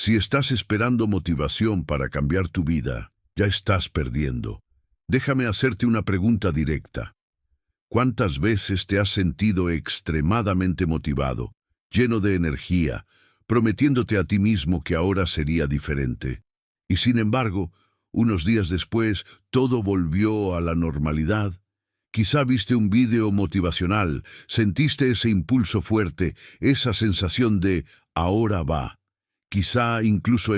Si estás esperando motivación para cambiar tu vida, ya estás perdiendo. Déjame hacerte una pregunta directa. ¿Cuántas veces te has sentido extremadamente motivado, lleno de energía, prometiéndote a ti mismo que ahora sería diferente? Y sin embargo, unos días después, todo volvió a la normalidad. Quizá viste un vídeo motivacional, sentiste ese impulso fuerte, esa sensación de ahora va. Quizá incluso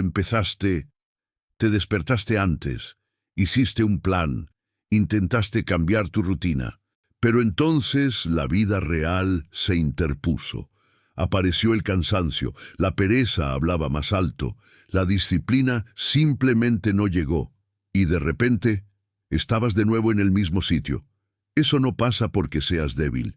te despertaste antes, hiciste un plan, intentaste cambiar tu rutina. Pero entonces la vida real se interpuso. Apareció el cansancio, la pereza hablaba más alto, la disciplina simplemente no llegó. Y de repente, estabas de nuevo en el mismo sitio. Eso no pasa porque seas débil.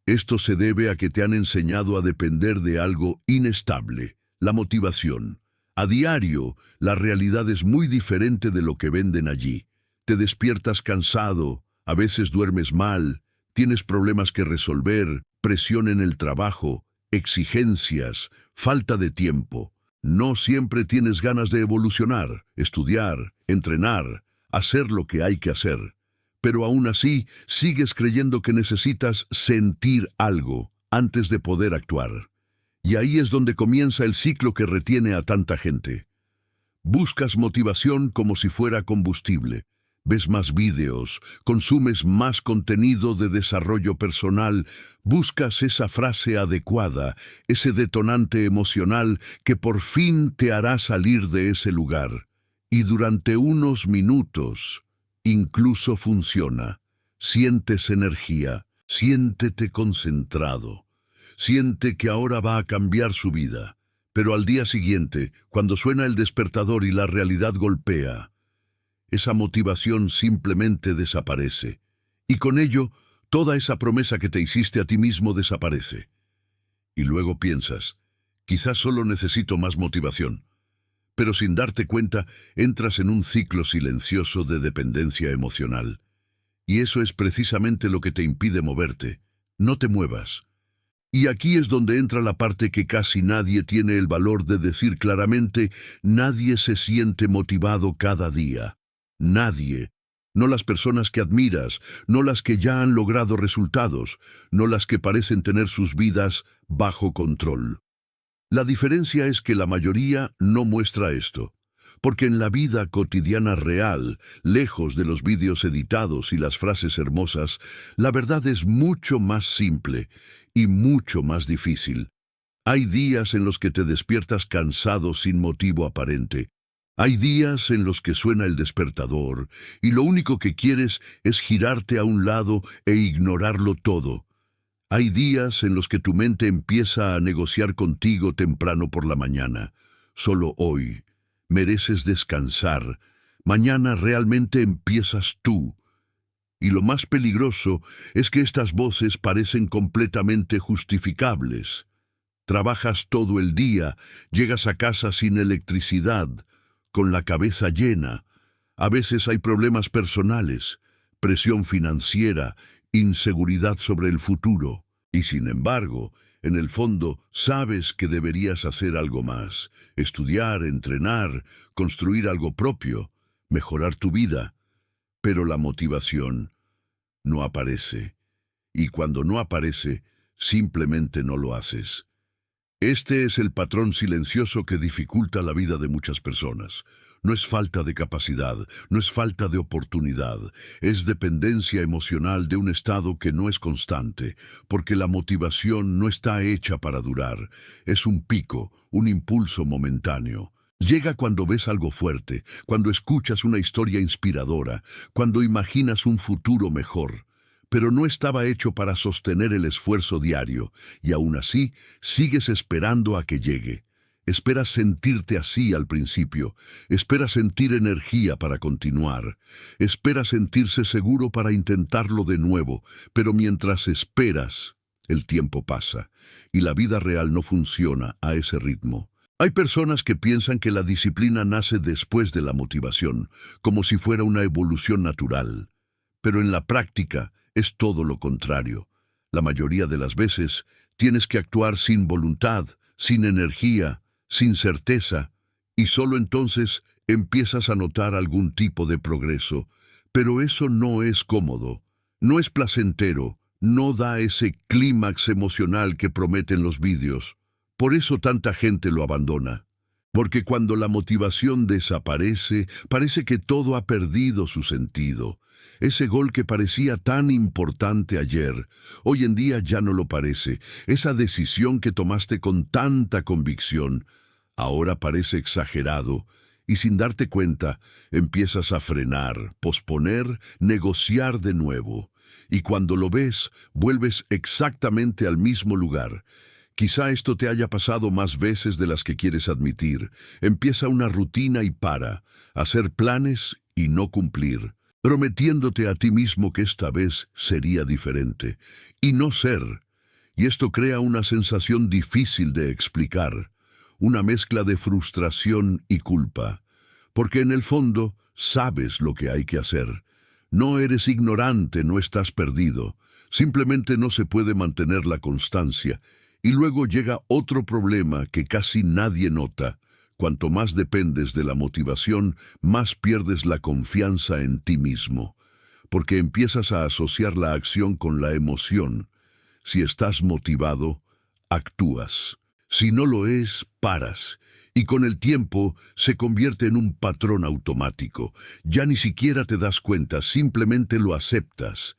Esto se debe a que te han enseñado a depender de algo inestable, la motivación. A diario, la realidad es muy diferente de lo que venden allí. Te despiertas cansado, a veces duermes mal, tienes problemas que resolver, presión en el trabajo, exigencias, falta de tiempo. No siempre tienes ganas de evolucionar, estudiar, entrenar, hacer lo que hay que hacer. Pero aún así, sigues creyendo que necesitas sentir algo antes de poder actuar. Y ahí es donde comienza el ciclo que retiene a tanta gente. Buscas motivación como si fuera combustible. Ves más vídeos, consumes más contenido de desarrollo personal, buscas esa frase adecuada, ese detonante emocional que por fin te hará salir de ese lugar. Y durante unos minutos, incluso funciona. Sientes energía, siéntete concentrado, siente que ahora va a cambiar su vida. Pero al día siguiente, cuando suena el despertador y la realidad golpea, esa motivación simplemente desaparece. Y con ello, toda esa promesa que te hiciste a ti mismo desaparece. Y luego piensas, quizás solo necesito más motivación. Pero sin darte cuenta, entras en un ciclo silencioso de dependencia emocional. Y eso es precisamente lo que te impide moverte. No te muevas. Y aquí es donde entra la parte que casi nadie tiene el valor de decir claramente: nadie se siente motivado cada día. Nadie. No las personas que admiras, no las que ya han logrado resultados, no las que parecen tener sus vidas bajo control. La diferencia es que la mayoría no muestra esto, porque en la vida cotidiana real, lejos de los vídeos editados y las frases hermosas, la verdad es mucho más simple y mucho más difícil. Hay días en los que te despiertas cansado sin motivo aparente. Hay días en los que suena el despertador y lo único que quieres es girarte a un lado e ignorarlo todo. Hay días en los que tu mente empieza a negociar contigo temprano por la mañana. Solo hoy mereces descansar. Mañana realmente empiezas tú. Y lo más peligroso es que estas voces parecen completamente justificables. Trabajas todo el día, llegas a casa sin electricidad, con la cabeza llena. A veces hay problemas personales, presión financiera, inseguridad sobre el futuro. Y sin embargo, en el fondo, sabes que deberías hacer algo más. Estudiar, entrenar, construir algo propio, mejorar tu vida. Pero la motivación no aparece. Y cuando no aparece, simplemente no lo haces. Este es el patrón silencioso que dificulta la vida de muchas personas. No es falta de capacidad, no es falta de oportunidad, es dependencia emocional de un estado que no es constante, porque la motivación no está hecha para durar. Es un pico, un impulso momentáneo. Llega cuando ves algo fuerte, cuando escuchas una historia inspiradora, cuando imaginas un futuro mejor. Pero no estaba hecho para sostener el esfuerzo diario, y aún así sigues esperando a que llegue. Esperas sentirte así al principio, esperas sentir energía para continuar, esperas sentirse seguro para intentarlo de nuevo, pero mientras esperas, el tiempo pasa, y la vida real no funciona a ese ritmo. Hay personas que piensan que la disciplina nace después de la motivación, como si fuera una evolución natural. Pero en la práctica es todo lo contrario. La mayoría de las veces tienes que actuar sin voluntad, sin energía, sin certeza, y solo entonces empiezas a notar algún tipo de progreso. Pero eso no es cómodo, no es placentero, no da ese clímax emocional que prometen los vídeos. Por eso tanta gente lo abandona. Porque cuando la motivación desaparece, parece que todo ha perdido su sentido. Ese gol que parecía tan importante ayer, hoy en día ya no lo parece. Esa decisión que tomaste con tanta convicción, ahora parece exagerado, y sin darte cuenta, empiezas a frenar, posponer, negociar de nuevo. Y cuando lo ves, vuelves exactamente al mismo lugar. Quizá esto te haya pasado más veces de las que quieres admitir. Empieza una rutina y para, hacer planes y no cumplir, prometiéndote a ti mismo que esta vez sería diferente, y no ser. Y esto crea una sensación difícil de explicar, una mezcla de frustración y culpa, porque en el fondo sabes lo que hay que hacer. No eres ignorante, no estás perdido, simplemente no se puede mantener la constancia. Y luego llega otro problema que casi nadie nota. Cuanto más dependes de la motivación, más pierdes la confianza en ti mismo, porque empiezas a asociar la acción con la emoción. Si estás motivado, actúas. Si no lo es, paras. Y con el tiempo se convierte en un patrón automático. Ya ni siquiera te das cuenta, simplemente lo aceptas.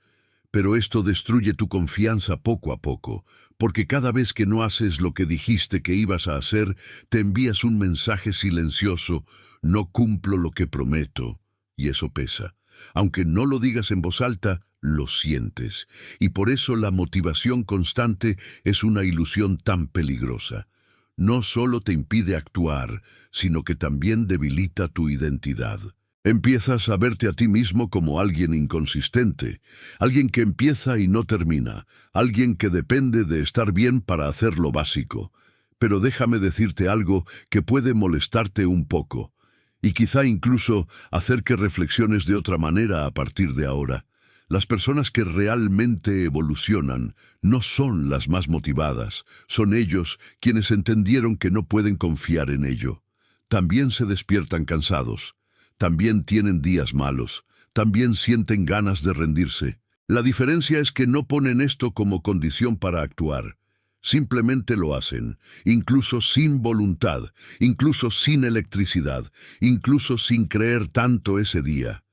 Pero esto destruye tu confianza poco a poco, porque cada vez que no haces lo que dijiste que ibas a hacer, te envías un mensaje silencioso: no cumplo lo que prometo. Y eso pesa. Aunque no lo digas en voz alta, lo sientes. Y por eso la motivación constante es una ilusión tan peligrosa. No solo te impide actuar, sino que también debilita tu identidad. Empiezas a verte a ti mismo como alguien inconsistente, alguien que empieza y no termina, alguien que depende de estar bien para hacer lo básico. Pero déjame decirte algo que puede molestarte un poco, y quizá incluso hacer que reflexiones de otra manera a partir de ahora. Las personas que realmente evolucionan no son las más motivadas, son ellos quienes entendieron que no pueden confiar en ello. También se despiertan cansados. También tienen días malos, también sienten ganas de rendirse. La diferencia es que no ponen esto como condición para actuar. Simplemente lo hacen, incluso sin voluntad, incluso sin electricidad, incluso sin creer tanto ese día.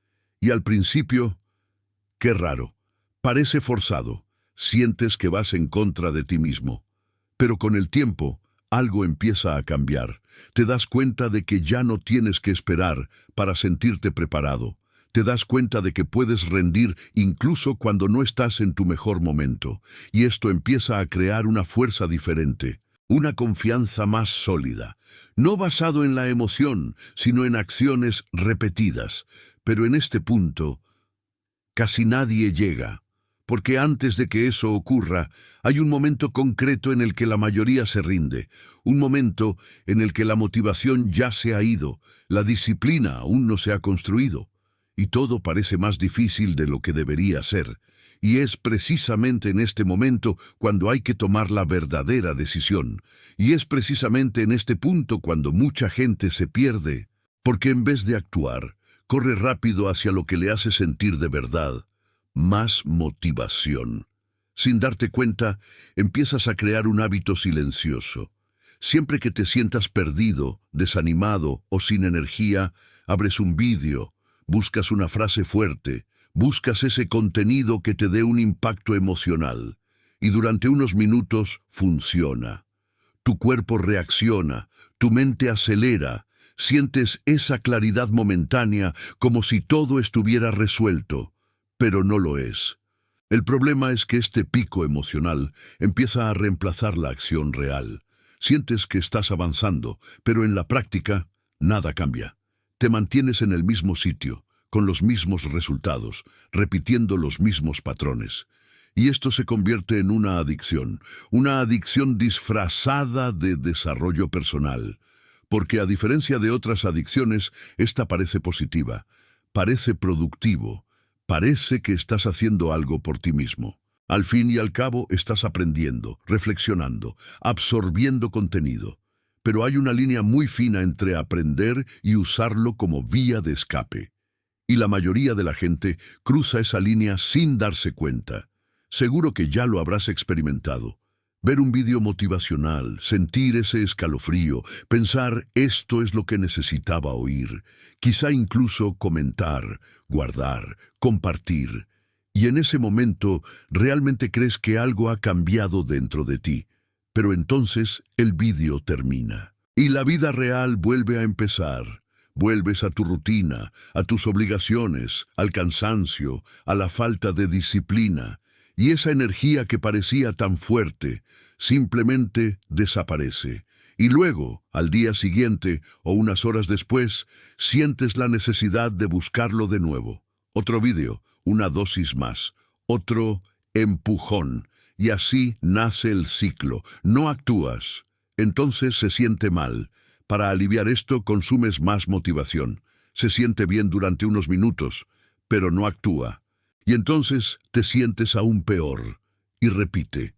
Y al principio, qué raro, parece forzado, sientes que vas en contra de ti mismo. Pero con el tiempo, algo empieza a cambiar. Te das cuenta de que ya no tienes que esperar para sentirte preparado. Te das cuenta de que puedes rendir incluso cuando no estás en tu mejor momento. Y esto empieza a crear una fuerza diferente, una confianza más sólida. No basado en la emoción, sino en acciones repetidas. Pero en este punto, casi nadie llega. Porque antes de que eso ocurra, hay un momento concreto en el que la mayoría se rinde, un momento en el que la motivación ya se ha ido, la disciplina aún no se ha construido, y todo parece más difícil de lo que debería ser. Y es precisamente en este momento cuando hay que tomar la verdadera decisión, y es precisamente en este punto cuando mucha gente se pierde, porque en vez de actuar, corre rápido hacia lo que le hace sentir de verdad. Más motivación. Sin darte cuenta, empiezas a crear un hábito silencioso. Siempre que te sientas perdido, desanimado o sin energía, abres un vídeo, buscas una frase fuerte, buscas ese contenido que te dé un impacto emocional. Y durante unos minutos funciona. Tu cuerpo reacciona, tu mente acelera, sientes esa claridad momentánea como si todo estuviera resuelto. Pero no lo es. El problema es que este pico emocional empieza a reemplazar la acción real. Sientes que estás avanzando, pero en la práctica nada cambia. Te mantienes en el mismo sitio, con los mismos resultados, repitiendo los mismos patrones. Y esto se convierte en una adicción disfrazada de desarrollo personal. Porque a diferencia de otras adicciones, esta parece positiva, parece productivo. Parece que estás haciendo algo por ti mismo. Al fin y al cabo, estás aprendiendo, reflexionando, absorbiendo contenido. pero hay una línea muy fina entre aprender y usarlo como vía de escape. Y la mayoría de la gente cruza esa línea sin darse cuenta. Seguro que ya lo habrás experimentado. Ver un vídeo motivacional, sentir ese escalofrío, pensar esto es lo que necesitaba oír, quizá incluso comentar, guardar, compartir. Y en ese momento realmente crees que algo ha cambiado dentro de ti. Pero entonces el vídeo termina. Y la vida real vuelve a empezar. Vuelves a tu rutina, a tus obligaciones, al cansancio, a la falta de disciplina. Y esa energía que parecía tan fuerte, simplemente desaparece. Y luego, al día siguiente o unas horas después, sientes la necesidad de buscarlo de nuevo. Otro vídeo, una dosis más, otro empujón. Y así nace el ciclo. No actúas. Entonces se siente mal. Para aliviar esto consumes más motivación. Se siente bien durante unos minutos, pero no actúa. Y entonces te sientes aún peor. Y repite.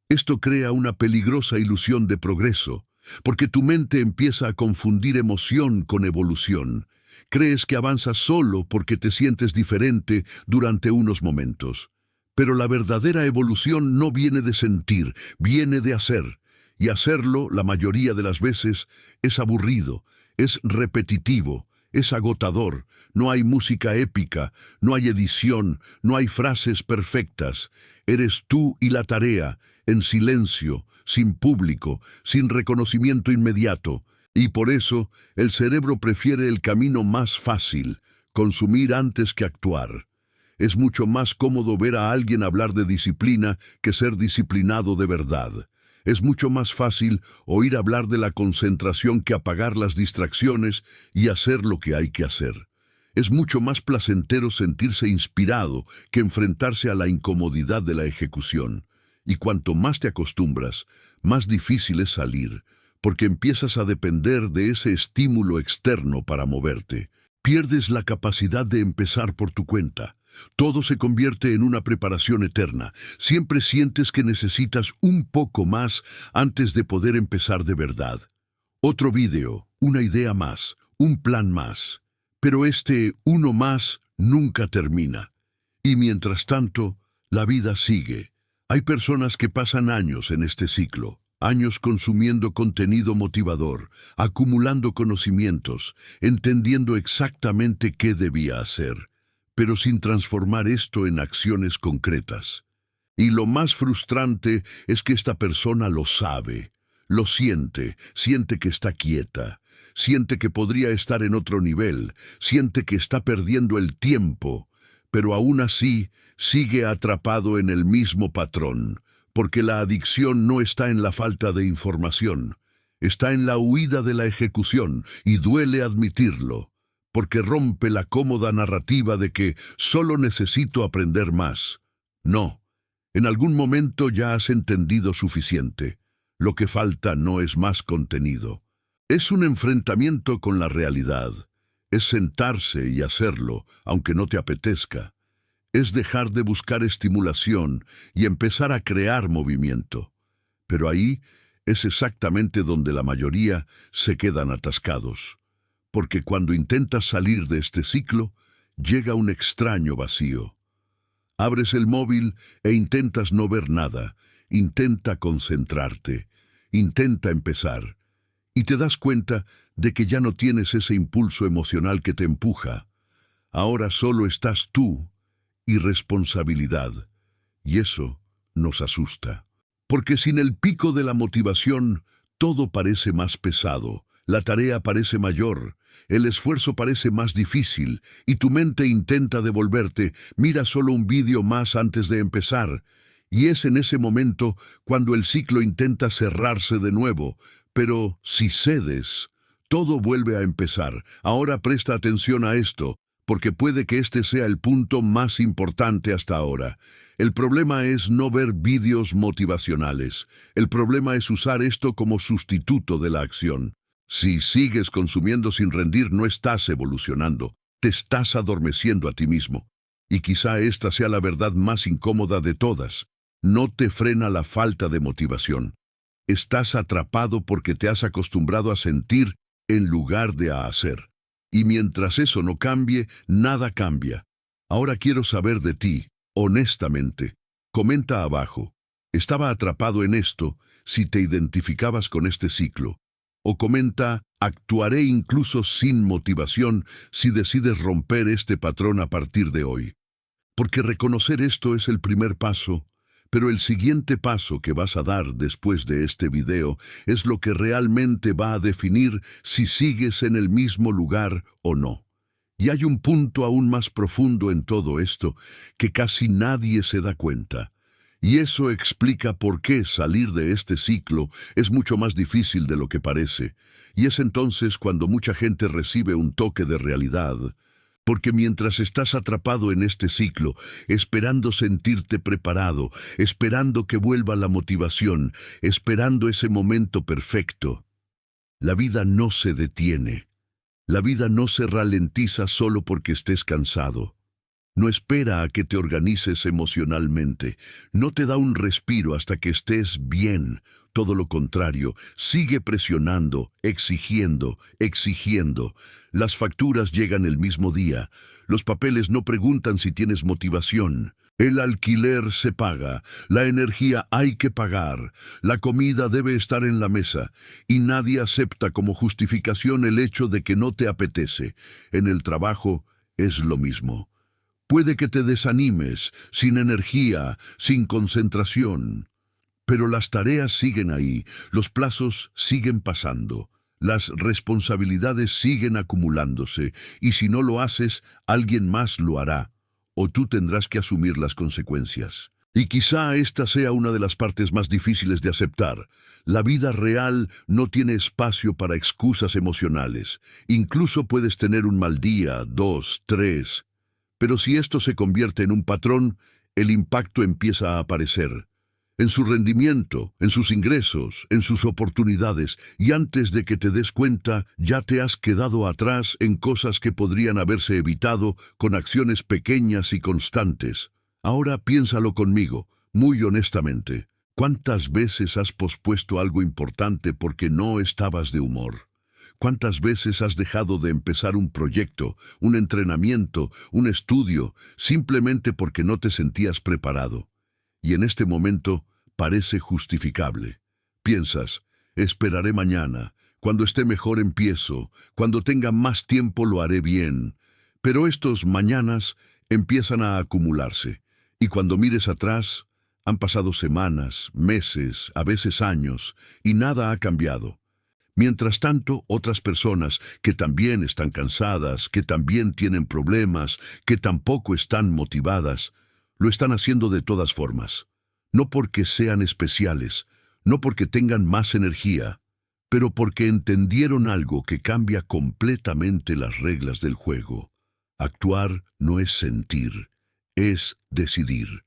Esto crea una peligrosa ilusión de progreso, porque tu mente empieza a confundir emoción con evolución. Crees que avanzas solo porque te sientes diferente durante unos momentos. Pero la verdadera evolución no viene de sentir, viene de hacer. Y hacerlo, la mayoría de las veces, es aburrido, es repetitivo, es agotador. No hay música épica, no hay edición, no hay frases perfectas. Eres tú y la tarea, en silencio, sin público, sin reconocimiento inmediato. Y por eso, el cerebro prefiere el camino más fácil, consumir antes que actuar. Es mucho más cómodo ver a alguien hablar de disciplina que ser disciplinado de verdad. Es mucho más fácil oír hablar de la concentración que apagar las distracciones y hacer lo que hay que hacer. Es mucho más placentero sentirse inspirado que enfrentarse a la incomodidad de la ejecución. Y cuanto más te acostumbras, más difícil es salir, porque empiezas a depender de ese estímulo externo para moverte. Pierdes la capacidad de empezar por tu cuenta. Todo se convierte en una preparación eterna. Siempre sientes que necesitas un poco más antes de poder empezar de verdad. Otro vídeo, una idea más, un plan más. Pero este uno más nunca termina. Y mientras tanto, la vida sigue. Hay personas que pasan años en este ciclo. Años consumiendo contenido motivador, acumulando conocimientos, entendiendo exactamente qué debía hacer, pero sin transformar esto en acciones concretas. Y lo más frustrante es que esta persona lo sabe, lo siente, siente que está quieta, siente que podría estar en otro nivel, siente que está perdiendo el tiempo, pero aún así sigue atrapado en el mismo patrón, porque la adicción no está en la falta de información, está en la huida de la ejecución, y duele admitirlo, porque rompe la cómoda narrativa de que solo necesito aprender más. No, en algún momento ya has entendido suficiente. Lo que falta no es más contenido. Es un enfrentamiento con la realidad. Es sentarse y hacerlo, aunque no te apetezca. Es dejar de buscar estimulación y empezar a crear movimiento. Pero ahí es exactamente donde la mayoría se quedan atascados. Porque cuando intentas salir de este ciclo, llega un extraño vacío. Abres el móvil e intentas no ver nada, intenta concentrarte, intenta empezar, y te das cuenta de que ya no tienes ese impulso emocional que te empuja. Ahora solo estás tú y responsabilidad, y eso nos asusta. Porque sin el pico de la motivación, todo parece más pesado, la tarea parece mayor, el esfuerzo parece más difícil, y tu mente intenta devolverte, mira solo un vídeo más antes de empezar, y es en ese momento cuando el ciclo intenta cerrarse de nuevo, pero si cedes, todo vuelve a empezar. Ahora presta atención a esto, porque puede que este sea el punto más importante hasta ahora. El problema es no ver vídeos motivacionales. El problema es usar esto como sustituto de la acción. Si sigues consumiendo sin rendir, no estás evolucionando. Te estás adormeciendo a ti mismo. Y quizá esta sea la verdad más incómoda de todas. No te frena la falta de motivación. Estás atrapado porque te has acostumbrado a sentir en lugar de a hacer. Y mientras eso no cambie, nada cambia. Ahora quiero saber de ti, honestamente. Comenta abajo. Estaba atrapado en esto si te identificabas con este ciclo. O comenta, actuaré incluso sin motivación si decides romper este patrón a partir de hoy. Porque reconocer esto es el primer paso, pero el siguiente paso que vas a dar después de este video es lo que realmente va a definir si sigues en el mismo lugar o no. Y hay un punto aún más profundo en todo esto que casi nadie se da cuenta. Y eso explica por qué salir de este ciclo es mucho más difícil de lo que parece. Y es entonces cuando mucha gente recibe un toque de realidad. Porque mientras estás atrapado en este ciclo, esperando sentirte preparado, esperando que vuelva la motivación, esperando ese momento perfecto, la vida no se detiene. La vida no se ralentiza solo porque estés cansado. No espera a que te organices emocionalmente. No te da un respiro hasta que estés bien. Todo lo contrario, sigue presionando, exigiendo, exigiendo. Las facturas llegan el mismo día. Los papeles no preguntan si tienes motivación. El alquiler se paga, la energía hay que pagar, la comida debe estar en la mesa, y nadie acepta como justificación el hecho de que no te apetece. En el trabajo es lo mismo. Puede que te desanimes, sin energía, sin concentración. Pero las tareas siguen ahí, los plazos siguen pasando, las responsabilidades siguen acumulándose, y si no lo haces, alguien más lo hará, o tú tendrás que asumir las consecuencias. Y quizá esta sea una de las partes más difíciles de aceptar. La vida real no tiene espacio para excusas emocionales. Incluso puedes tener un mal día, 2, 3. Pero si esto se convierte en un patrón, el impacto empieza a aparecer. En su rendimiento, en sus ingresos, en sus oportunidades, y antes de que te des cuenta, ya te has quedado atrás en cosas que podrían haberse evitado con acciones pequeñas y constantes. Ahora piénsalo conmigo, muy honestamente. ¿Cuántas veces has pospuesto algo importante porque no estabas de humor? ¿Cuántas veces has dejado de empezar un proyecto, un entrenamiento, un estudio, simplemente porque no te sentías preparado? Y en este momento parece justificable. Piensas, esperaré mañana, cuando esté mejor empiezo, cuando tenga más tiempo lo haré bien. Pero estos mañanas empiezan a acumularse, y cuando mires atrás, han pasado semanas, meses, a veces años, y nada ha cambiado. Mientras tanto, otras personas que también están cansadas, que también tienen problemas, que tampoco están motivadas, lo están haciendo de todas formas. No porque sean especiales, no porque tengan más energía, pero porque entendieron algo que cambia completamente las reglas del juego. Actuar no es sentir, es decidir.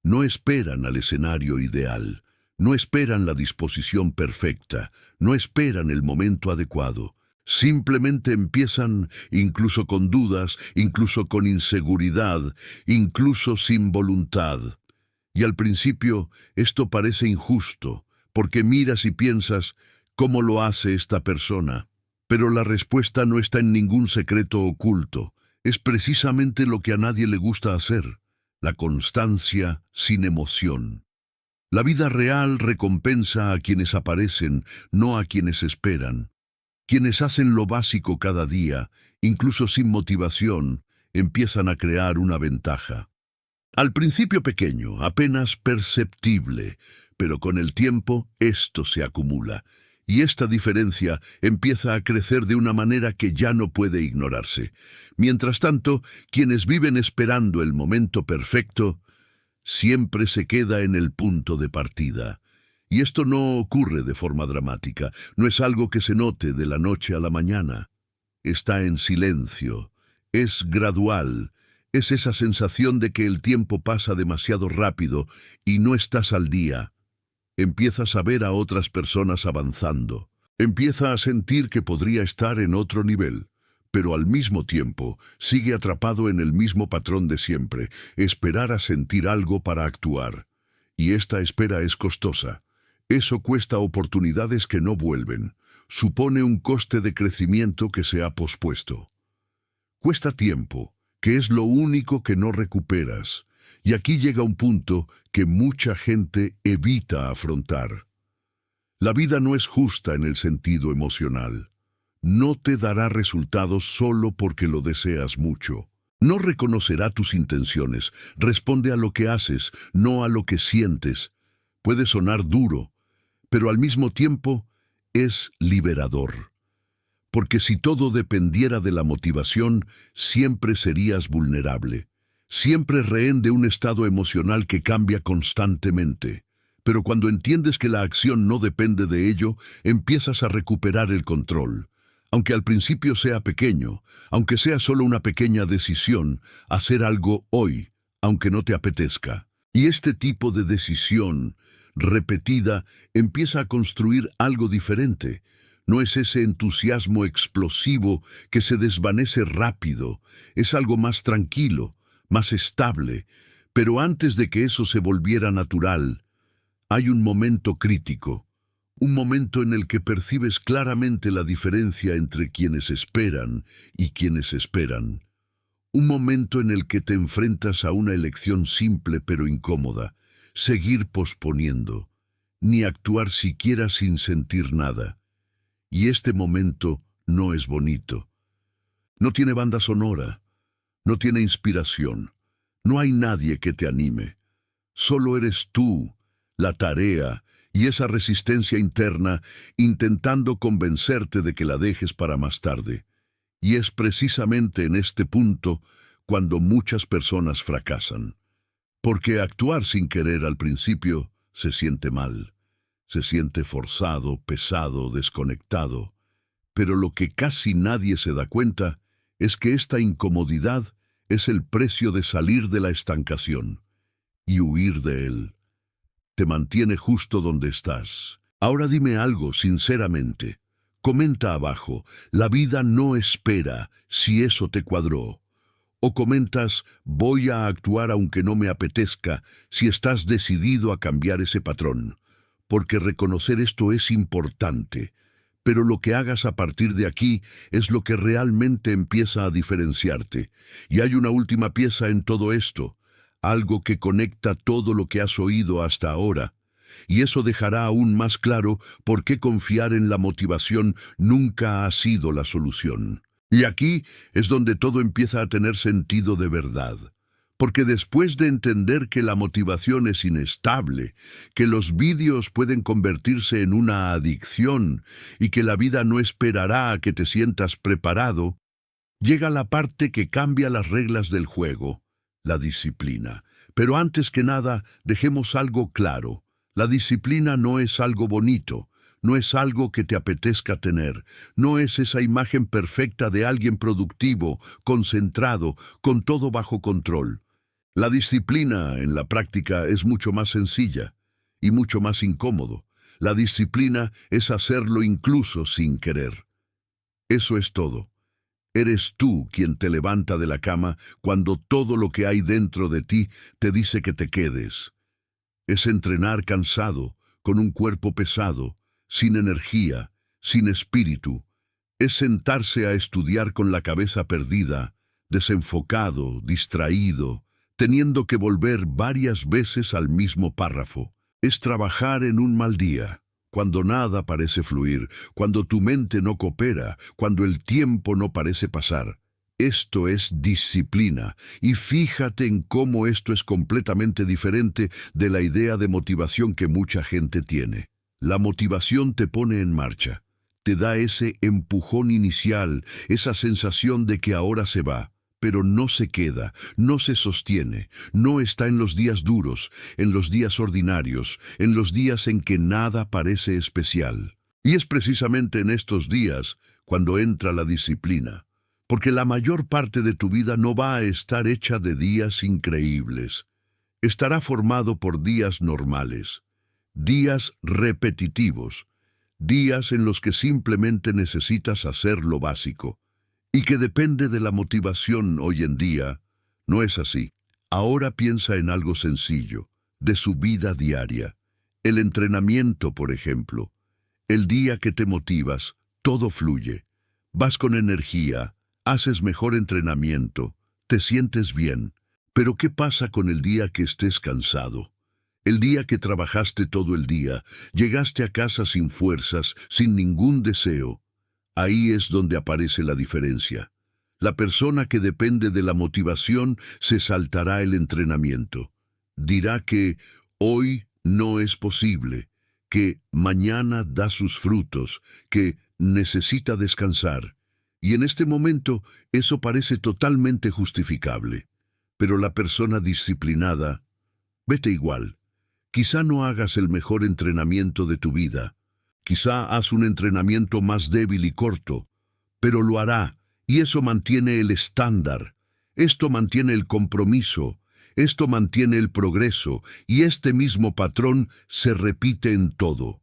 No esperan al escenario ideal. No esperan la disposición perfecta, no esperan el momento adecuado. Simplemente empiezan, incluso con dudas, incluso con inseguridad, incluso sin voluntad. Y al principio esto parece injusto, porque miras y piensas, ¿cómo lo hace esta persona? Pero la respuesta no está en ningún secreto oculto. Es precisamente lo que a nadie le gusta hacer, la constancia sin emoción. La vida real recompensa a quienes aparecen, no a quienes esperan. Quienes hacen lo básico cada día, incluso sin motivación, empiezan a crear una ventaja. Al principio pequeño, apenas perceptible, pero con el tiempo esto se acumula, y esta diferencia empieza a crecer de una manera que ya no puede ignorarse. Mientras tanto, quienes viven esperando el momento perfecto, siempre se queda en el punto de partida. Y esto no ocurre de forma dramática, no es algo que se note de la noche a la mañana. Está en silencio, es gradual, es esa sensación de que el tiempo pasa demasiado rápido y no estás al día. Empiezas a ver a otras personas avanzando, empieza a sentir que podría estar en otro nivel. Pero al mismo tiempo sigue atrapado en el mismo patrón de siempre, esperar a sentir algo para actuar. Y esta espera es costosa. Eso cuesta oportunidades que no vuelven. Supone un coste de crecimiento que se ha pospuesto. Cuesta tiempo, que es lo único que no recuperas. Y aquí llega un punto que mucha gente evita afrontar. La vida no es justa en el sentido emocional. No te dará resultados solo porque lo deseas mucho. No reconocerá tus intenciones, responde a lo que haces, no a lo que sientes. Puede sonar duro, pero al mismo tiempo es liberador. Porque si todo dependiera de la motivación, siempre serías vulnerable. Siempre rehén de un estado emocional que cambia constantemente. Pero cuando entiendes que la acción no depende de ello, empiezas a recuperar el control. Aunque al principio sea pequeño, aunque sea solo una pequeña decisión, hacer algo hoy, aunque no te apetezca. Y este tipo de decisión repetida empieza a construir algo diferente. No es ese entusiasmo explosivo que se desvanece rápido, es algo más tranquilo, más estable. Pero antes de que eso se volviera natural, hay un momento crítico, un momento en el que percibes claramente la diferencia entre quienes esperan y quienes esperan. Un momento en el que te enfrentas a una elección simple pero incómoda, seguir posponiendo, ni actuar siquiera sin sentir nada. Y este momento no es bonito. No tiene banda sonora, no tiene inspiración, no hay nadie que te anime. Solo eres tú, la tarea y esa resistencia interna intentando convencerte de que la dejes para más tarde. Y es precisamente en este punto cuando muchas personas fracasan. Porque actuar sin querer al principio se siente mal, se siente forzado, pesado, desconectado. Pero lo que casi nadie se da cuenta es que esta incomodidad es el precio de salir de la estancación y huir de él. Te mantiene justo donde estás. Ahora dime algo sinceramente. Comenta abajo, la vida no espera si eso te cuadró. O comentas, voy a actuar aunque no me apetezca si estás decidido a cambiar ese patrón. Porque reconocer esto es importante. Pero lo que hagas a partir de aquí es lo que realmente empieza a diferenciarte. Y hay una última pieza en todo esto. Algo que conecta todo lo que has oído hasta ahora, y eso dejará aún más claro por qué confiar en la motivación nunca ha sido la solución. Y aquí es donde todo empieza a tener sentido de verdad. Porque después de entender que la motivación es inestable, que los vídeos pueden convertirse en una adicción y que la vida no esperará a que te sientas preparado, llega la parte que cambia las reglas del juego. La disciplina. Pero antes que nada, dejemos algo claro. La disciplina no es algo bonito, no es algo que te apetezca tener, no es esa imagen perfecta de alguien productivo, concentrado, con todo bajo control. La disciplina, en la práctica, es mucho más sencilla y mucho más incómodo. La disciplina es hacerlo incluso sin querer. Eso es todo. Eres tú quien te levanta de la cama cuando todo lo que hay dentro de ti te dice que te quedes. Es entrenar cansado, con un cuerpo pesado, sin energía, sin espíritu. Es sentarse a estudiar con la cabeza perdida, desenfocado, distraído, teniendo que volver varias veces al mismo párrafo. Es trabajar en un mal día. Cuando nada parece fluir, cuando tu mente no coopera, cuando el tiempo no parece pasar. Esto es disciplina, y fíjate en cómo esto es completamente diferente de la idea de motivación que mucha gente tiene. La motivación te pone en marcha, te da ese empujón inicial, esa sensación de que ahora se va. Pero no se queda, no se sostiene, no está en los días duros, en los días ordinarios, en los días en que nada parece especial. Y es precisamente en estos días cuando entra la disciplina, porque la mayor parte de tu vida no va a estar hecha de días increíbles. Estará formado por días normales, días repetitivos, días en los que simplemente necesitas hacer lo básico. Y que depende de la motivación hoy en día, no es así. Ahora piensa en algo sencillo, de su vida diaria. El entrenamiento, por ejemplo. El día que te motivas, todo fluye. Vas con energía, haces mejor entrenamiento, te sientes bien. Pero ¿qué pasa con el día que estés cansado? El día que trabajaste todo el día, llegaste a casa sin fuerzas, sin ningún deseo. Ahí es donde aparece la diferencia. La persona que depende de la motivación se saltará el entrenamiento. Dirá que hoy no es posible, que mañana da sus frutos, que necesita descansar. Y en este momento eso parece totalmente justificable. Pero la persona disciplinada, vete igual. Quizá no hagas el mejor entrenamiento de tu vida. Quizá haz un entrenamiento más débil y corto, pero lo hará, y eso mantiene el estándar. Esto mantiene el compromiso, esto mantiene el progreso, y este mismo patrón se repite en todo.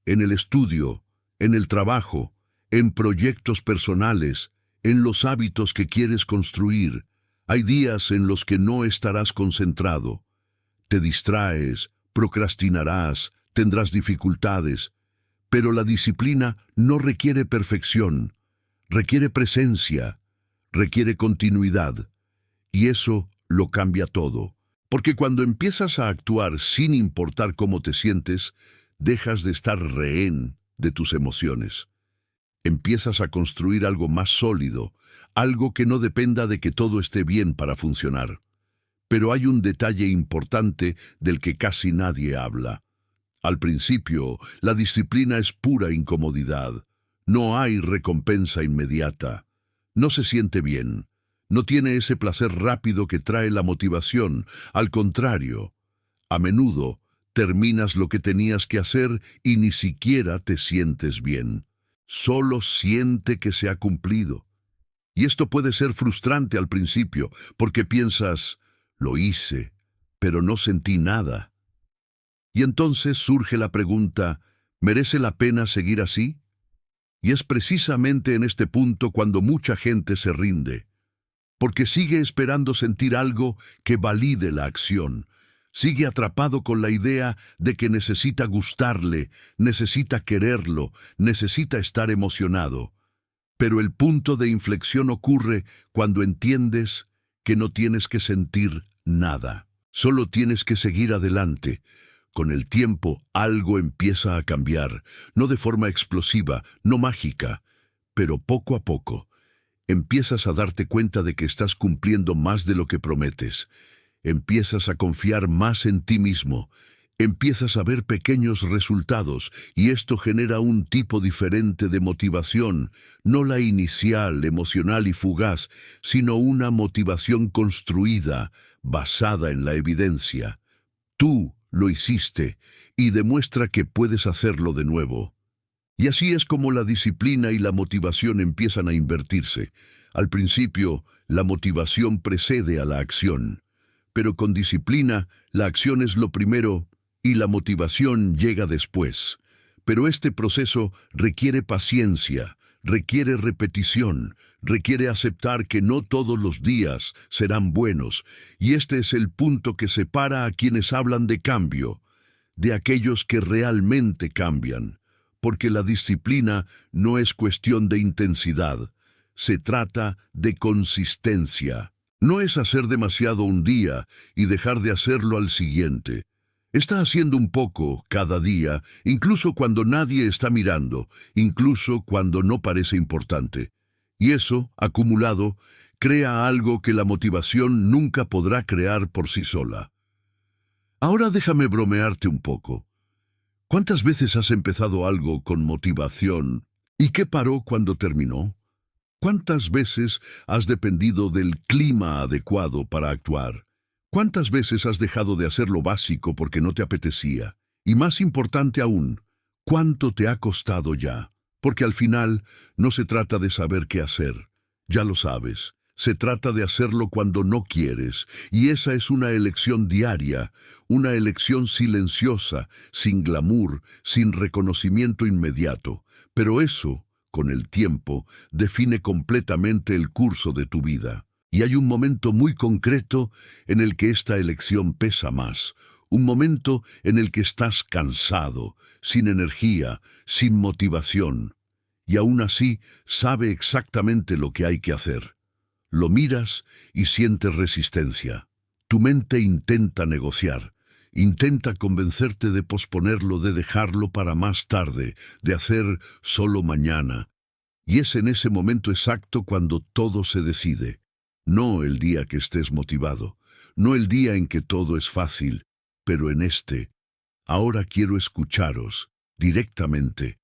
En el estudio, en el trabajo, en proyectos personales, en los hábitos que quieres construir. Hay días en los que no estarás concentrado. Te distraes, procrastinarás, tendrás dificultades, pero la disciplina no requiere perfección, requiere presencia, requiere continuidad, y eso lo cambia todo, porque cuando empiezas a actuar sin importar cómo te sientes, dejas de estar rehén de tus emociones. Empiezas a construir algo más sólido, algo que no dependa de que todo esté bien para funcionar. Pero hay un detalle importante del que casi nadie habla. Al principio, la disciplina es pura incomodidad. No hay recompensa inmediata. No se siente bien. No tiene ese placer rápido que trae la motivación. Al contrario, a menudo terminas lo que tenías que hacer y ni siquiera te sientes bien. Solo siente que se ha cumplido. Y esto puede ser frustrante al principio, porque piensas, lo hice, pero no sentí nada. Y entonces surge la pregunta, ¿merece la pena seguir así? Y es precisamente en este punto cuando mucha gente se rinde, porque sigue esperando sentir algo que valide la acción. Sigue atrapado con la idea de que necesita gustarle, necesita quererlo, necesita estar emocionado. Pero el punto de inflexión ocurre cuando entiendes que no tienes que sentir nada. Solo tienes que seguir adelante. Con el tiempo algo empieza a cambiar, no de forma explosiva, no mágica, pero poco a poco. Empiezas a darte cuenta de que estás cumpliendo más de lo que prometes. Empiezas a confiar más en ti mismo. Empiezas a ver pequeños resultados y esto genera un tipo diferente de motivación, no la inicial, emocional y fugaz, sino una motivación construida, basada en la evidencia. Tú lo hiciste y demuestra que puedes hacerlo de nuevo. Y así es como la disciplina y la motivación empiezan a invertirse. Al principio, la motivación precede a la acción. Pero con disciplina, la acción es lo primero y la motivación llega después. Pero este proceso requiere paciencia, requiere repetición, requiere aceptar que no todos los días serán buenos, y este es el punto que separa a quienes hablan de cambio, de aquellos que realmente cambian, porque la disciplina no es cuestión de intensidad, se trata de consistencia. No es hacer demasiado un día y dejar de hacerlo al siguiente. Está haciendo un poco cada día, incluso cuando nadie está mirando, incluso cuando no parece importante. Y eso, acumulado, crea algo que la motivación nunca podrá crear por sí sola. Ahora déjame bromearte un poco. ¿Cuántas veces has empezado algo con motivación y qué paró cuando terminó? ¿Cuántas veces has dependido del clima adecuado para actuar? ¿Cuántas veces has dejado de hacer lo básico porque no te apetecía? Y más importante aún, ¿cuánto te ha costado ya? Porque al final no se trata de saber qué hacer, ya lo sabes. Se trata de hacerlo cuando no quieres, y esa es una elección diaria, una elección silenciosa, sin glamour, sin reconocimiento inmediato. Pero eso, con el tiempo, define completamente el curso de tu vida. Y hay un momento muy concreto en el que esta elección pesa más, un momento en el que estás cansado, sin energía, sin motivación, y aún así sabe exactamente lo que hay que hacer. Lo miras y sientes resistencia. Tu mente intenta negociar, intenta convencerte de posponerlo, de dejarlo para más tarde, de hacer solo mañana. Y es en ese momento exacto cuando todo se decide. No el día que estés motivado, no el día en que todo es fácil, pero en este. Ahora quiero escucharos, directamente.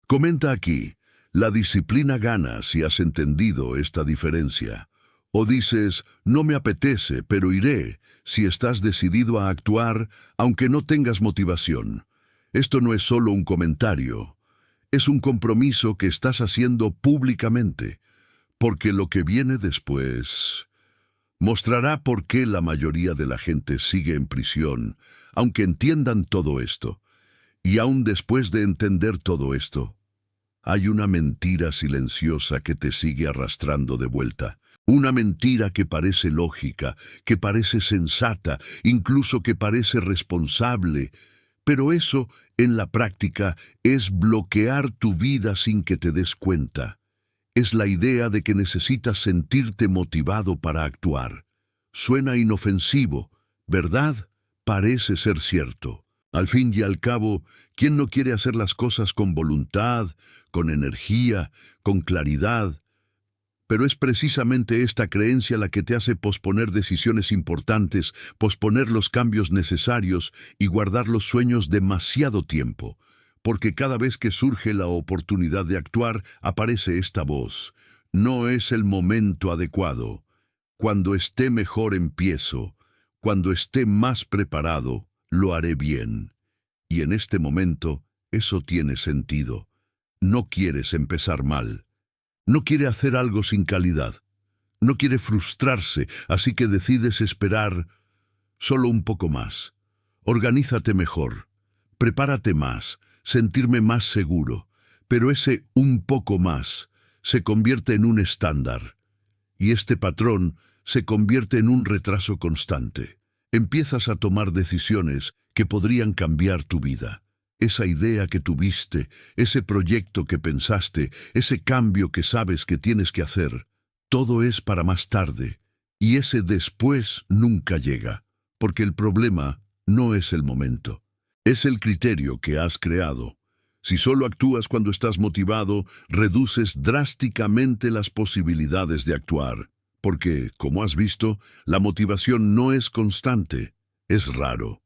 Comenta aquí, la disciplina gana si has entendido esta diferencia. O dices, no me apetece, pero iré, si estás decidido a actuar, aunque no tengas motivación. Esto no es solo un comentario, es un compromiso que estás haciendo públicamente, porque lo que viene después mostrará por qué la mayoría de la gente sigue en prisión, aunque entiendan todo esto. Y aún después de entender todo esto, hay una mentira silenciosa que te sigue arrastrando de vuelta. Una mentira que parece lógica, que parece sensata, incluso que parece responsable. Pero eso, en la práctica, es bloquear tu vida sin que te des cuenta. Es la idea de que necesitas sentirte motivado para actuar. Suena inofensivo, ¿verdad? Parece ser cierto. Al fin y al cabo, ¿quién no quiere hacer las cosas con voluntad, con energía, con claridad? Pero es precisamente esta creencia la que te hace posponer decisiones importantes, posponer los cambios necesarios y guardar los sueños demasiado tiempo. Porque cada vez que surge la oportunidad de actuar, aparece esta voz. No es el momento adecuado. Cuando esté mejor empiezo. Cuando esté más preparado, lo haré bien. Y en este momento, eso tiene sentido. No quieres empezar mal. No quiere hacer algo sin calidad. No quiere frustrarse, así que decides esperar solo un poco más. Organízate mejor. Prepárate más. Sentirme más seguro. Pero ese un poco más se convierte en un estándar. Y este patrón se convierte en un retraso constante. Empiezas a tomar decisiones que podrían cambiar tu vida. Esa idea que tuviste, ese proyecto que pensaste, ese cambio que sabes que tienes que hacer, todo es para más tarde, y ese después nunca llega, porque el problema no es el momento, es el criterio que has creado. Si solo actúas cuando estás motivado, reduces drásticamente las posibilidades de actuar, porque, como has visto, la motivación no es constante, es raro.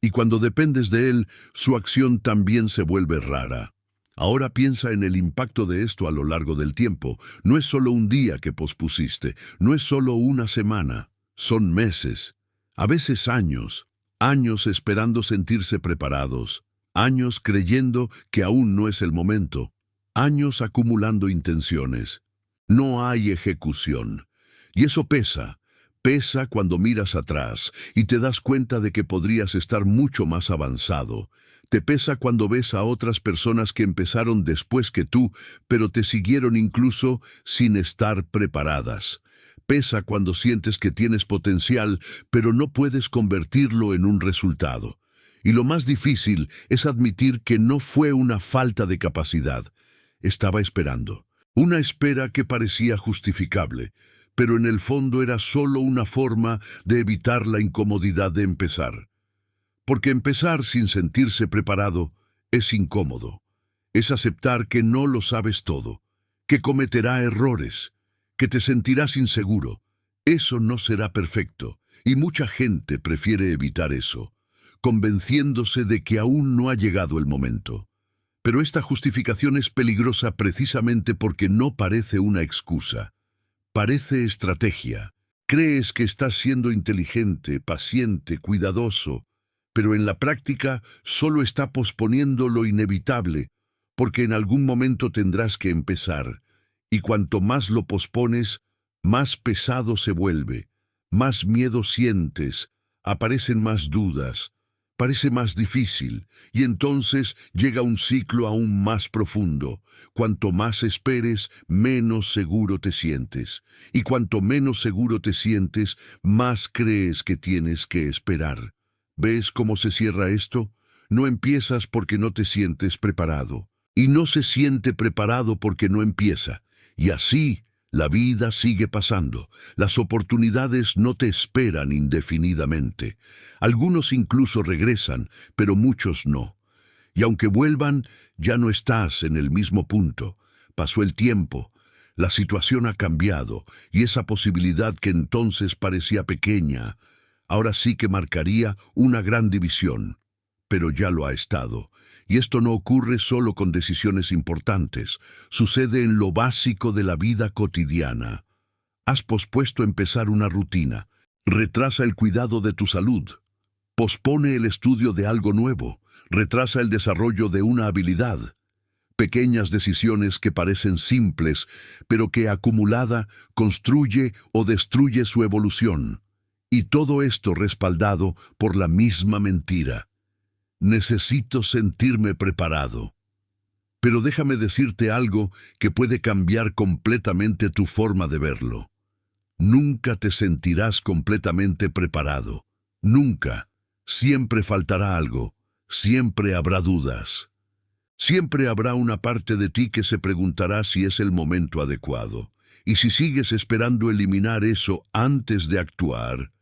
Y cuando dependes de él, su acción también se vuelve rara. Ahora piensa en el impacto de esto a lo largo del tiempo. No es solo un día que pospusiste, no es solo una semana, son meses, a veces años, años esperando sentirse preparados, años creyendo que aún no es el momento, años acumulando intenciones. No hay ejecución. Y eso pesa. Pesa cuando miras atrás y te das cuenta de que podrías estar mucho más avanzado. Te pesa cuando ves a otras personas que empezaron después que tú, pero te siguieron incluso sin estar preparadas. Pesa cuando sientes que tienes potencial, pero no puedes convertirlo en un resultado. Y lo más difícil es admitir que no fue una falta de capacidad. Estaba esperando. Una espera que parecía justificable, pero en el fondo era solo una forma de evitar la incomodidad de empezar. Porque empezar sin sentirse preparado es incómodo. Es aceptar que no lo sabes todo, que cometerá errores, que te sentirás inseguro. Eso no será perfecto, y mucha gente prefiere evitar eso, convenciéndose de que aún no ha llegado el momento. Pero esta justificación es peligrosa precisamente porque no parece una excusa. Parece estrategia. Crees que estás siendo inteligente, paciente, cuidadoso, pero en la práctica solo está posponiendo lo inevitable, porque en algún momento tendrás que empezar, y cuanto más lo pospones, más pesado se vuelve, más miedo sientes, aparecen más dudas, parece más difícil, y entonces llega un ciclo aún más profundo. Cuanto más esperes, menos seguro te sientes, y cuanto menos seguro te sientes, más crees que tienes que esperar. ¿Ves cómo se cierra esto? No empiezas porque no te sientes preparado. Y no se siente preparado porque no empieza. Y así la vida sigue pasando. Las oportunidades no te esperan indefinidamente. Algunos incluso regresan, pero muchos no. Y aunque vuelvan, ya no estás en el mismo punto. Pasó el tiempo, la situación ha cambiado, y esa posibilidad que entonces parecía pequeña, ahora sí que marcaría una gran división. Pero ya lo ha estado. Y esto no ocurre solo con decisiones importantes, sucede en lo básico de la vida cotidiana. Has pospuesto empezar una rutina, retrasa el cuidado de tu salud, pospone el estudio de algo nuevo, retrasa el desarrollo de una habilidad. Pequeñas decisiones que parecen simples, pero que acumulada construye o destruye su evolución. Y todo esto respaldado por la misma mentira. Necesito sentirme preparado. Pero déjame decirte algo que puede cambiar completamente tu forma de verlo. Nunca te sentirás completamente preparado. Nunca. Siempre faltará algo. Siempre habrá dudas. Siempre habrá una parte de ti que se preguntará si es el momento adecuado. Y si sigues esperando eliminar eso antes de actuar,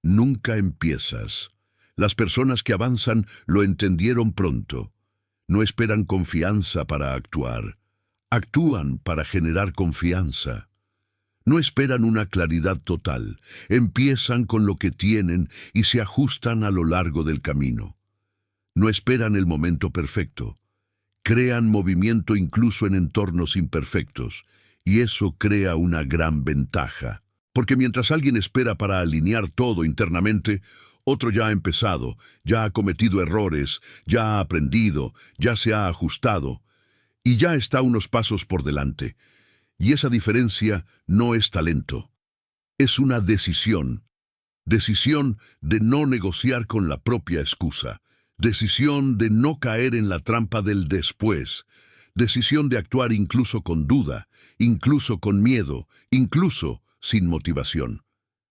nunca empiezas. Las personas que avanzan lo entendieron pronto. No esperan confianza para actuar. Actúan para generar confianza. No esperan una claridad total. Empiezan con lo que tienen y se ajustan a lo largo del camino. No esperan el momento perfecto. Crean movimiento incluso en entornos imperfectos. Y eso crea una gran ventaja. Porque mientras alguien espera para alinear todo internamente, otro ya ha empezado, ya ha cometido errores, ya ha aprendido, ya se ha ajustado, y ya está unos pasos por delante. Y esa diferencia no es talento, es una decisión. Decisión de no negociar con la propia excusa. Decisión de no caer en la trampa del después. Decisión de actuar incluso con duda, incluso con miedo, incluso sin motivación.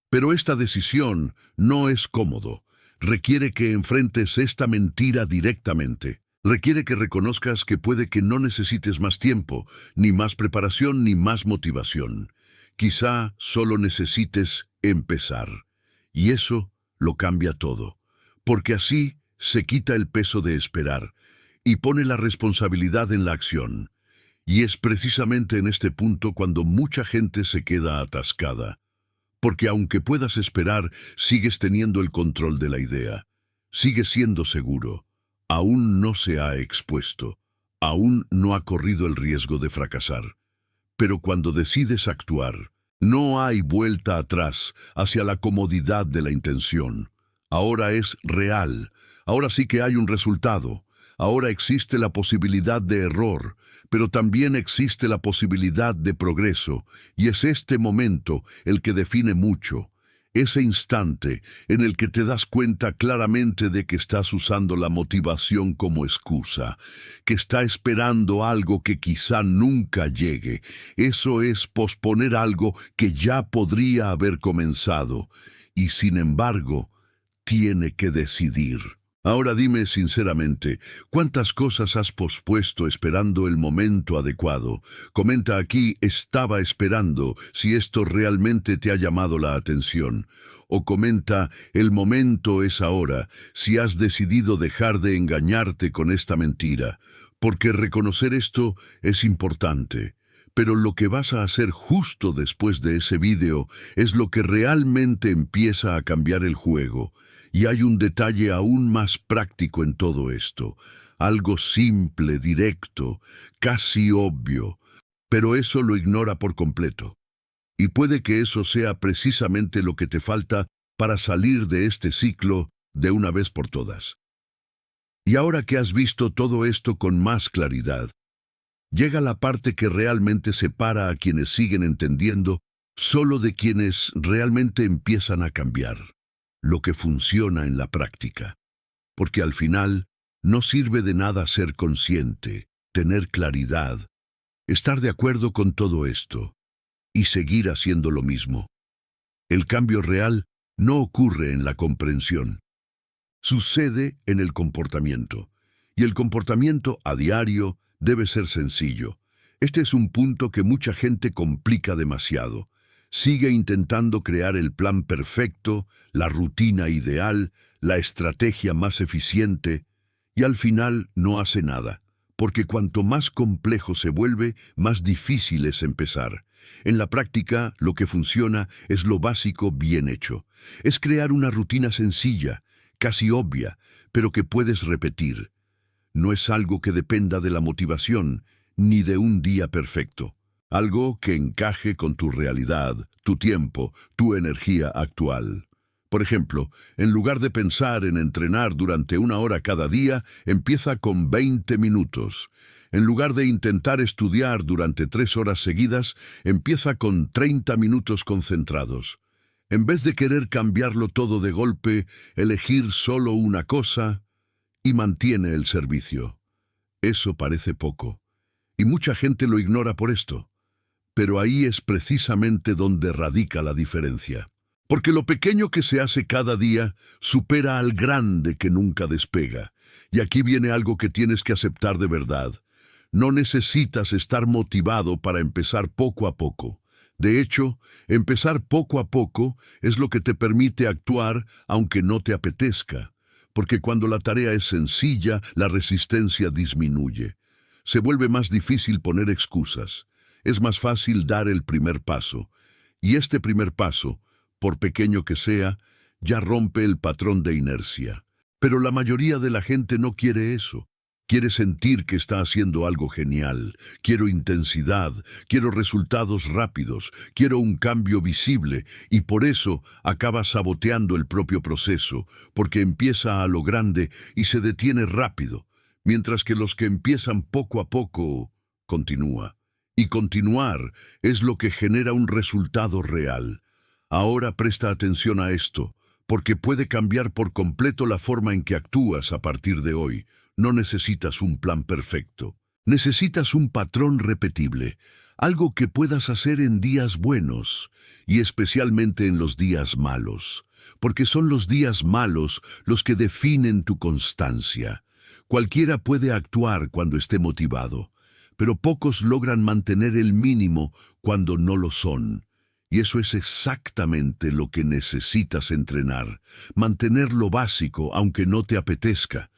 Pero esta decisión no es cómodo. Requiere que enfrentes esta mentira directamente. Requiere que reconozcas que puede que no necesites más tiempo, ni más preparación, ni más motivación. Quizá solo necesites empezar. Y eso lo cambia todo. Porque así se quita el peso de esperar y pone la responsabilidad en la acción. Y es precisamente en este punto cuando mucha gente se queda atascada. Porque aunque puedas esperar, sigues teniendo el control de la idea. Sigues siendo seguro. Aún no se ha expuesto. Aún no ha corrido el riesgo de fracasar. Pero cuando decides actuar, no hay vuelta atrás hacia la comodidad de la intención. Ahora es real. Ahora sí que hay un resultado. Ahora existe la posibilidad de error, pero también existe la posibilidad de progreso, y es este momento el que define mucho, ese instante en el que te das cuenta claramente de que estás usando la motivación como excusa, que está esperando algo que quizá nunca llegue. Eso es posponer algo que ya podría haber comenzado, y sin embargo, tiene que decidir. Ahora dime sinceramente, ¿cuántas cosas has pospuesto esperando el momento adecuado? Comenta aquí, estaba esperando, si esto realmente te ha llamado la atención. O comenta, el momento es ahora, si has decidido dejar de engañarte con esta mentira. Porque reconocer esto es importante. Pero lo que vas a hacer justo después de ese vídeo es lo que realmente empieza a cambiar el juego. Y hay un detalle aún más práctico en todo esto, algo simple, directo, casi obvio, pero eso lo ignora por completo. Y puede que eso sea precisamente lo que te falta para salir de este ciclo de una vez por todas. Y ahora que has visto todo esto con más claridad, llega la parte que realmente separa a quienes siguen entendiendo solo de quienes realmente empiezan a cambiar. Lo que funciona en la práctica. Porque al final no sirve de nada ser consciente, tener claridad, estar de acuerdo con todo esto y seguir haciendo lo mismo. El cambio real no ocurre en la comprensión, Sucede en el comportamiento. Y el comportamiento a diario debe ser sencillo. Este es un punto que mucha gente complica demasiado. Sigue intentando crear el plan perfecto, la rutina ideal, la estrategia más eficiente, y al final no hace nada, porque cuanto más complejo se vuelve, más difícil es empezar. En la práctica, lo que funciona es lo básico bien hecho. Es crear una rutina sencilla, casi obvia, pero que puedes repetir. No es algo que dependa de la motivación, ni de un día perfecto. Algo que encaje con tu realidad, tu tiempo, tu energía actual. Por ejemplo, en lugar de pensar en entrenar durante 1 hora cada día, empieza con 20 minutos. En lugar de intentar estudiar durante 3 horas seguidas, empieza con 30 minutos concentrados. En vez de querer cambiarlo todo de golpe, elegir solo una cosa y mantiene el servicio. Eso parece poco, y mucha gente lo ignora por esto. Pero ahí es precisamente donde radica la diferencia. Porque lo pequeño que se hace cada día supera al grande que nunca despega. Y aquí viene algo que tienes que aceptar de verdad. No necesitas estar motivado para empezar poco a poco. De hecho, empezar poco a poco es lo que te permite actuar aunque no te apetezca. Porque cuando la tarea es sencilla, la resistencia disminuye. Se vuelve más difícil poner excusas. Es más fácil dar el primer paso. Y este primer paso, por pequeño que sea, ya rompe el patrón de inercia. Pero la mayoría de la gente no quiere eso. Quiere sentir que está haciendo algo genial. Quiero intensidad, quiero resultados rápidos, quiero un cambio visible, y por eso acaba saboteando el propio proceso, porque empieza a lo grande y se detiene rápido, mientras que los que empiezan poco a poco, continúa. Y continuar es lo que genera un resultado real. Ahora presta atención a esto, porque puede cambiar por completo la forma en que actúas a partir de hoy. No necesitas un plan perfecto. Necesitas un patrón repetible, algo que puedas hacer en días buenos y especialmente en los días malos, porque son los días malos los que definen tu constancia. Cualquiera puede actuar cuando esté motivado, pero pocos logran mantener el mínimo cuando no lo son. Y eso es exactamente lo que necesitas entrenar, mantener lo básico aunque no te apetezca.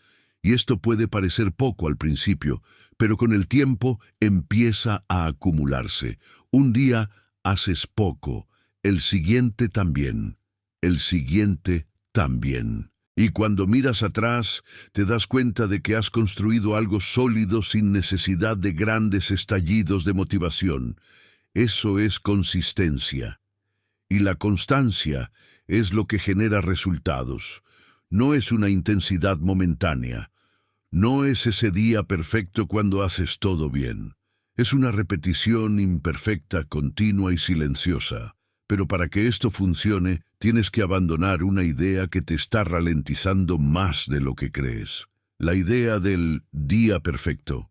Y esto puede parecer poco al principio, pero con el tiempo empieza a acumularse. Un día haces poco, el siguiente también, el siguiente también. Y cuando miras atrás, te das cuenta de que has construido algo sólido sin necesidad de grandes estallidos de motivación. Eso es consistencia. Y la constancia es lo que genera resultados. No es una intensidad momentánea. No es ese día perfecto cuando haces todo bien. Es una repetición imperfecta, continua y silenciosa. Pero para que esto funcione, tienes que abandonar una idea que te está ralentizando más de lo que crees. La idea del día perfecto.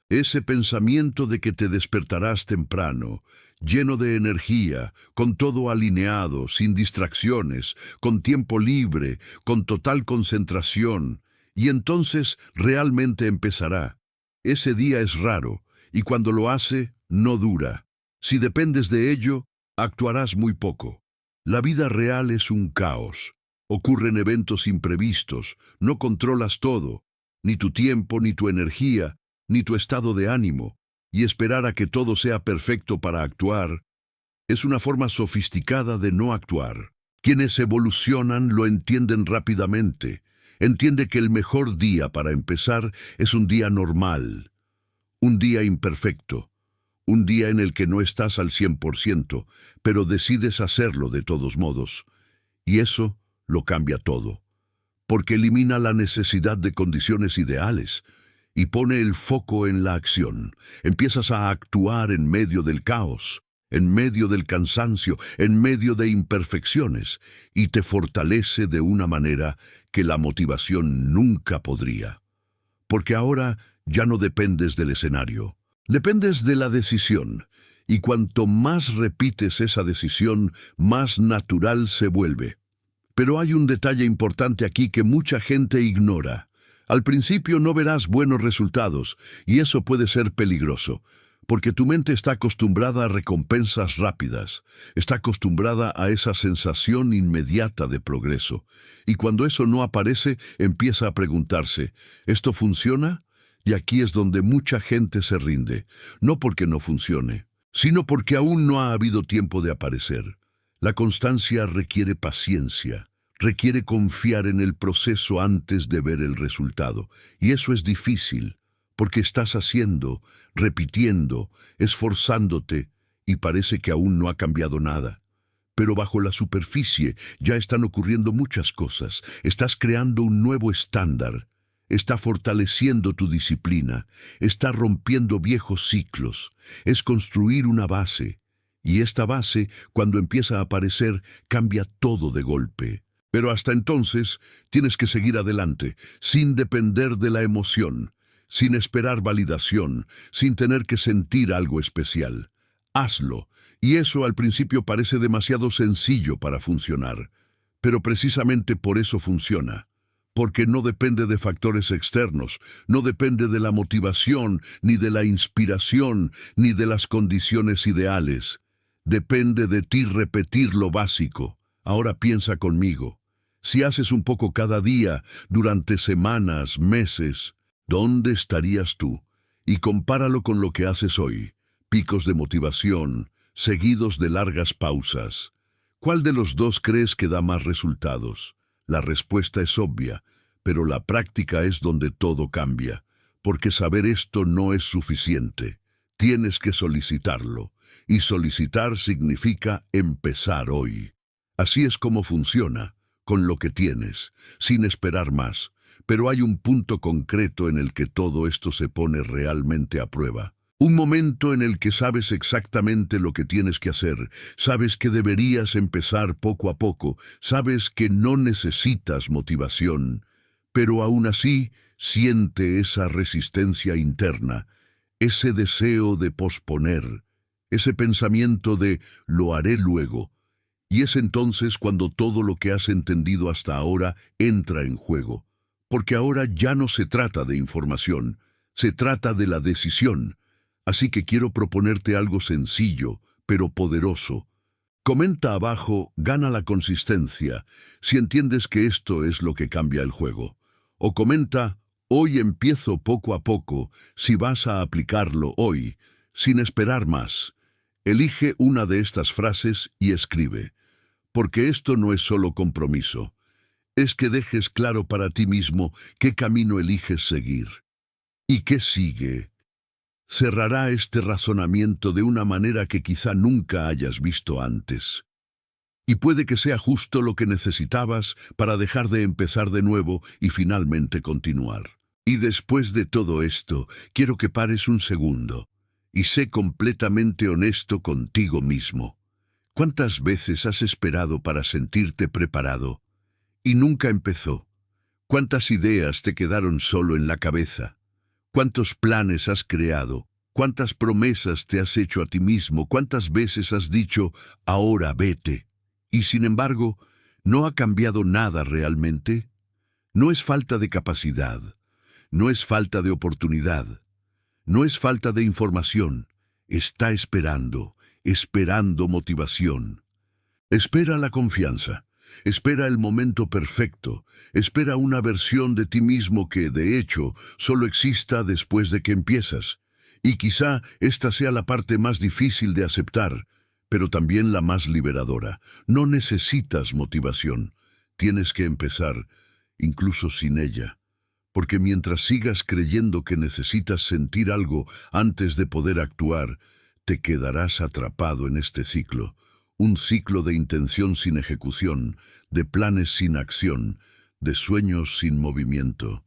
Ese pensamiento de que te despertarás temprano, lleno de energía, con todo alineado, sin distracciones, con tiempo libre, con total concentración, y entonces realmente empezará. Ese día es raro, y cuando lo hace, no dura. Si dependes de ello, actuarás muy poco. La vida real es un caos. Ocurren eventos imprevistos, no controlas todo, ni tu tiempo, ni tu energía, ni tu estado de ánimo, y esperar a que todo sea perfecto para actuar es una forma sofisticada de no actuar. Quienes evolucionan lo entienden rápidamente. Entiende que el mejor día para empezar es un día normal, un día imperfecto, un día en el que no estás al 100%, pero decides hacerlo de todos modos. Y eso lo cambia todo, porque elimina la necesidad de condiciones ideales y pone el foco en la acción. Empiezas a actuar en medio del caos, en medio del cansancio, en medio de imperfecciones, y te fortalece de una manera que la motivación nunca podría. Porque ahora ya no dependes del escenario, dependes de la decisión, y cuanto más repites esa decisión, más natural se vuelve. Pero hay un detalle importante aquí que mucha gente ignora. Al principio no verás buenos resultados, y eso puede ser peligroso, porque tu mente está acostumbrada a recompensas rápidas, está acostumbrada a esa sensación inmediata de progreso, y cuando eso no aparece, empieza a preguntarse, ¿esto funciona? Y aquí es donde mucha gente se rinde, no porque no funcione, sino porque aún no ha habido tiempo de aparecer. La constancia requiere paciencia, requiere confiar en el proceso antes de ver el resultado, y eso es difícil, porque estás haciendo, repitiendo, esforzándote, y parece que aún no ha cambiado nada. Pero bajo la superficie ya están ocurriendo muchas cosas. Estás creando un nuevo estándar. Está fortaleciendo tu disciplina. Está rompiendo viejos ciclos. Es construir una base. Y esta base, cuando empieza a aparecer, cambia todo de golpe. Pero hasta entonces, tienes que seguir adelante, sin depender de la emoción, sin esperar validación, sin tener que sentir algo especial. Hazlo, y eso al principio parece demasiado sencillo para funcionar. Pero precisamente por eso funciona. Porque no depende de factores externos, no depende de la motivación, ni de la inspiración, ni de las condiciones ideales. Depende de ti repetir lo básico. Ahora piensa conmigo. Si haces un poco cada día, durante semanas, meses, ¿dónde estarías tú? Y compáralo con lo que haces hoy. Picos de motivación, seguidos de largas pausas. ¿Cuál de los dos crees que da más resultados? La respuesta es obvia, pero la práctica es donde todo cambia. Porque saber esto no es suficiente. Tienes que solicitarlo. Y solicitar significa empezar hoy. Así es como funciona, con lo que tienes, sin esperar más. Pero hay un punto concreto en el que todo esto se pone realmente a prueba. Un momento en el que sabes exactamente lo que tienes que hacer, sabes que deberías empezar poco a poco, sabes que no necesitas motivación, pero aún así siente esa resistencia interna, ese deseo de posponer, ese pensamiento de lo haré luego. Y es entonces cuando todo lo que has entendido hasta ahora entra en juego. Porque ahora ya no se trata de información, se trata de la decisión. Así que quiero proponerte algo sencillo, pero poderoso. Comenta abajo, gana la consistencia, si entiendes que esto es lo que cambia el juego. O comenta, hoy empiezo poco a poco, si vas a aplicarlo hoy, sin esperar más. Elige una de estas frases y escribe. Porque esto no es solo compromiso. Es que dejes claro para ti mismo qué camino eliges seguir. ¿Y qué sigue? Cerrará este razonamiento de una manera que quizá nunca hayas visto antes. Y puede que sea justo lo que necesitabas para dejar de empezar de nuevo y finalmente continuar. Y después de todo esto, quiero que pares un segundo y sé completamente honesto contigo mismo. ¿Cuántas veces has esperado para sentirte preparado y nunca empezó? ¿Cuántas ideas te quedaron solo en la cabeza? ¿Cuántos planes has creado? ¿Cuántas promesas te has hecho a ti mismo? ¿Cuántas veces has dicho, ahora vete? Y sin embargo, ¿no ha cambiado nada realmente? No es falta de capacidad, no es falta de oportunidad, no es falta de información. Está esperando motivación. Espera la confianza. Espera el momento perfecto, espera una versión de ti mismo que, de hecho, solo exista después de que empiezas. Y quizá esta sea la parte más difícil de aceptar, pero también la más liberadora. No necesitas motivación, tienes que empezar, incluso sin ella. Porque mientras sigas creyendo que necesitas sentir algo antes de poder actuar, te quedarás atrapado en este ciclo. Un ciclo de intención sin ejecución, de planes sin acción, de sueños sin movimiento.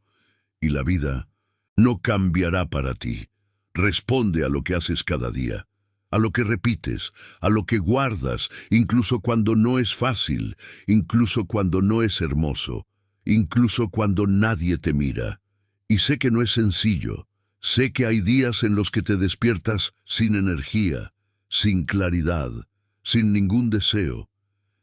Y la vida no cambiará para ti. Responde a lo que haces cada día, a lo que repites, a lo que guardas, incluso cuando no es fácil, incluso cuando no es hermoso, incluso cuando nadie te mira. Y sé que no es sencillo. Sé que hay días en los que te despiertas sin energía, sin claridad, sin ningún deseo.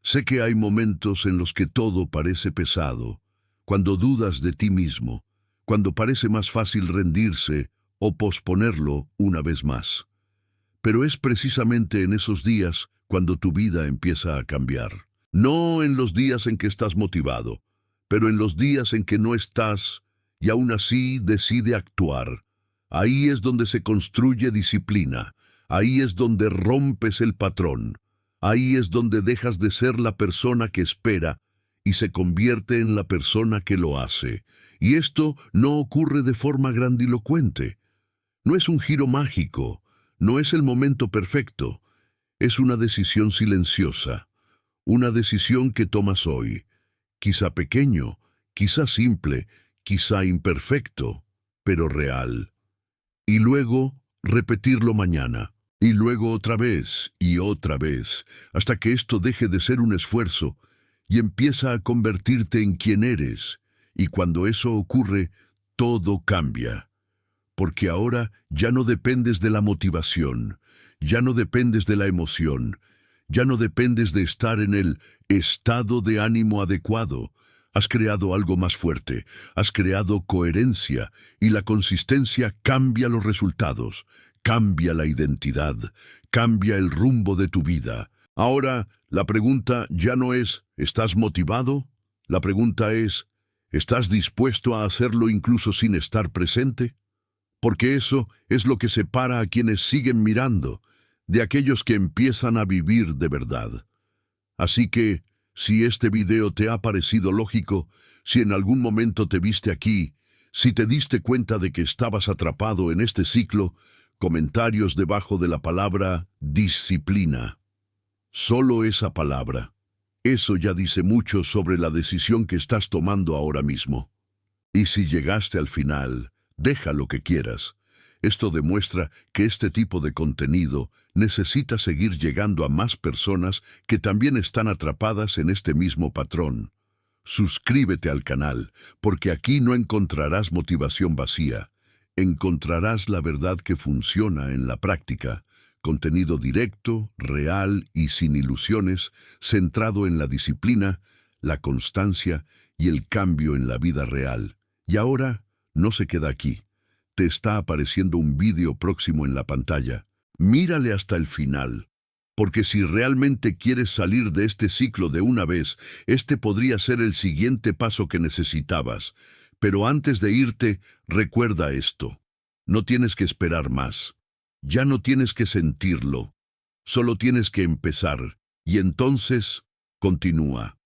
Sé que hay momentos en los que todo parece pesado, cuando dudas de ti mismo, cuando parece más fácil rendirse o posponerlo una vez más. Pero es precisamente en esos días cuando tu vida empieza a cambiar. No en los días en que estás motivado, pero en los días en que no estás y aún así decide actuar. Ahí es donde se construye disciplina, ahí es donde rompes el patrón, ahí es donde dejas de ser la persona que espera y se convierte en la persona que lo hace. Y esto no ocurre de forma grandilocuente. No es un giro mágico, no es el momento perfecto, es una decisión silenciosa, una decisión que tomas hoy, quizá pequeño, quizá simple, quizá imperfecto, pero real. Y luego repetirlo mañana, y luego otra vez, hasta que esto deje de ser un esfuerzo y empieza a convertirte en quien eres. Y cuando eso ocurre, todo cambia. Porque ahora ya no dependes de la motivación, ya no dependes de la emoción, ya no dependes de estar en el estado de ánimo adecuado. Has creado algo más fuerte, has creado coherencia y la consistencia cambia los resultados, cambia la identidad, cambia el rumbo de tu vida. Ahora, la pregunta ya no es ¿estás motivado? La pregunta es ¿estás dispuesto a hacerlo incluso sin estar presente? Porque eso es lo que separa a quienes siguen mirando de aquellos que empiezan a vivir de verdad. Así que, si este video te ha parecido lógico, si en algún momento te viste aquí, si te diste cuenta de que estabas atrapado en este ciclo, comentarios debajo de la palabra disciplina. Solo esa palabra. Eso ya dice mucho sobre la decisión que estás tomando ahora mismo. Y si llegaste al final, deja lo que quieras. Esto demuestra que este tipo de contenido necesita seguir llegando a más personas que también están atrapadas en este mismo patrón. Suscríbete al canal, porque aquí no encontrarás motivación vacía. Encontrarás la verdad que funciona en la práctica. Contenido directo, real y sin ilusiones, centrado en la disciplina, la constancia y el cambio en la vida real. Y ahora, no se queda aquí. Te está apareciendo un vídeo próximo en la pantalla. Mírale hasta el final, porque si realmente quieres salir de este ciclo de una vez, este podría ser el siguiente paso que necesitabas. Pero antes de irte, recuerda esto. No tienes que esperar más. Ya no tienes que sentirlo. Solo tienes que empezar. Y entonces, continúa.